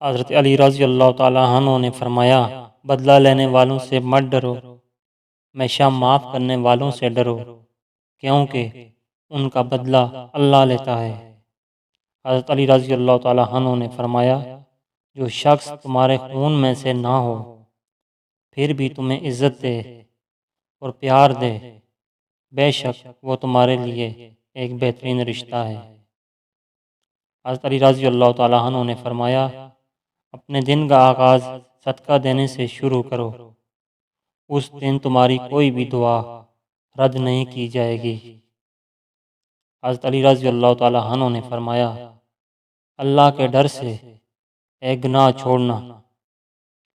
حضرت علی رضی اللہ تعالیٰ عنہ نے فرمایا، بدلہ لینے والوں سے مت ڈرو، ہمیشہ معاف کرنے والوں سے ڈرو، کیونکہ ان کا بدلہ اللہ لیتا ہے۔ حضرت علی رضی اللہ تعالیٰ عنہ نے فرمایا، جو شخص تمہارے خون میں سے نہ ہو پھر بھی تمہیں عزت دے اور پیار دے، بے شک وہ تمہارے لیے ایک بہترین رشتہ ہے۔ حضرت علی رضی اللہ تعالیٰ عنہ نے فرمایا، اپنے دن کا آغاز صدقہ دینے سے شروع کرو، اس دن تمہاری کوئی بھی دعا رد نہیں کی جائے گی۔ حضرت علی رضی اللہ تعالیٰ عنہ نے فرمایا، اللہ کے ڈر سے ایک گناہ چھوڑنا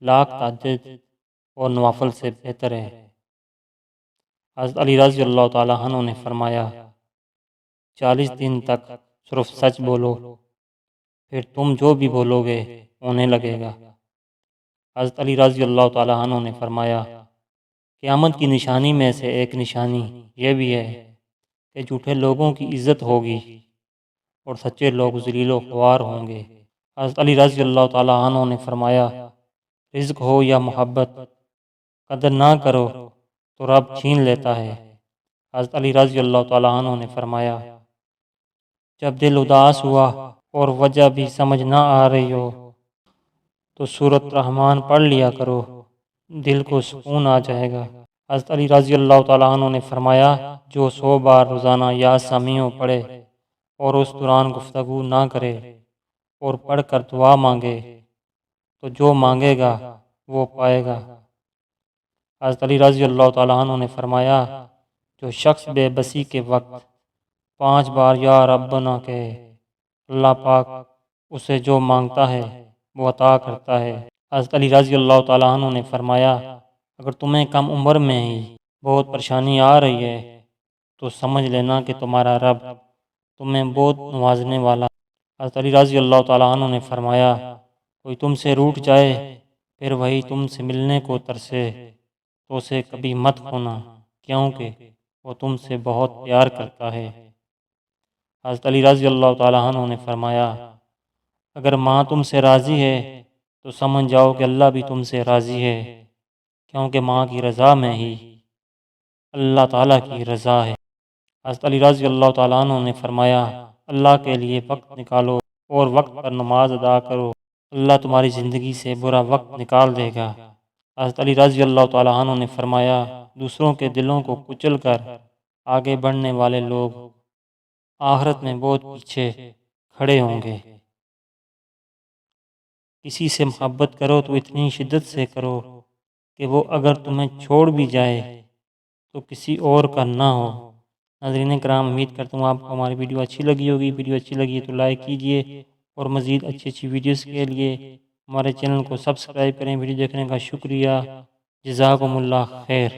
لاکھ تہجد اور نوافل سے بہتر ہے۔ حضرت علی رضی اللہ تعالیٰ عنہ نے فرمایا، 40 دن تک صرف سچ بولو، پھر تم جو بھی بولو گے ہونے لگے گا۔ حضرت علی رضی اللہ تعالیٰ عنہ نے فرمایا، قیامت کی نشانی میں سے ایک نشانی یہ بھی ہے کہ جھوٹے لوگوں کی عزت ہوگی اور سچے لوگ ذلیل و خوار ہوں گے۔ حضرت علی رضی اللہ تعالیٰ عنہ نے فرمایا، رزق ہو یا محبت، قدر نہ کرو تو رب چھین لیتا ہے۔ حضرت علی رضی اللہ تعالیٰ عنہ نے فرمایا، جب دل اداس ہوا اور وجہ بھی سمجھ نہ آ رہی ہو تو سورۃ رحمان پڑھ لیا کرو، دل کو سکون آ جائے گا۔ حضرت علی رضی اللہ تعالیٰ عنہ نے فرمایا، جو 100 بار روزانہ یا سمیع پڑھے اور اس دوران گفتگو نہ کرے اور پڑھ کر دعا مانگے تو جو مانگے گا وہ پائے گا۔ حضرت علی رضی اللہ تعالیٰ عنہ نے فرمایا، جو شخص بے بسی کے وقت 5 بار یا ربنا کہے، اللہ پاک اسے جو مانگتا ہے وہ عطا کرتا ہے۔ حضرت علی رضی اللہ تعالیٰ عنہ نے فرمایا، اگر تمہیں کم عمر میں ہی بہت پریشانی آ رہی ہے تو سمجھ لینا کہ تمہارا رب تمہیں بہت نوازنے والا ہے۔ حضرت علی رضی اللہ تعالیٰ عنہ نے فرمایا، کوئی تم سے روٹھ جائے پھر وہی تم سے ملنے کو ترسے تو اسے کبھی مت کھونا، کیونکہ وہ تم سے بہت پیار کرتا ہے۔ حضرت علی رضی اللہ تعالیٰ عنہ نے فرمایا، اگر ماں تم سے راضی ہے تو سمجھ جاؤ کہ اللہ بھی تم سے راضی ہے، کیونکہ ماں کی رضا میں ہی اللہ تعالیٰ کی رضا ہے۔ حضرت علی رضی اللہ تعالیٰ عنہ نے فرمایا، اللہ کے لیے وقت نکالو اور وقت پر نماز ادا کرو، اللہ تمہاری زندگی سے برا وقت نکال دے گا۔ حضرت علی رضی اللہ تعالیٰ عنہ نے فرمایا، دوسروں کے دلوں کو کچل کر آگے بڑھنے والے لوگ آخرت میں بہت پیچھے کھڑے ہوں گے۔ کسی سے محبت کرو تو اتنی شدت سے کرو کہ وہ اگر تمہیں چھوڑ بھی جائے تو کسی اور کا نہ ہو۔ ناظرین کرام، امید کرتا ہوں آپ کو ہماری ویڈیو اچھی لگی ہوگی۔ ویڈیو اچھی لگی ہے تو لائک کیجئے اور مزید اچھی ویڈیوز کے لیے ہمارے چینل کو سبسکرائب کریں۔ ویڈیو دیکھنے کا شکریہ، جزاکم اللہ خیر۔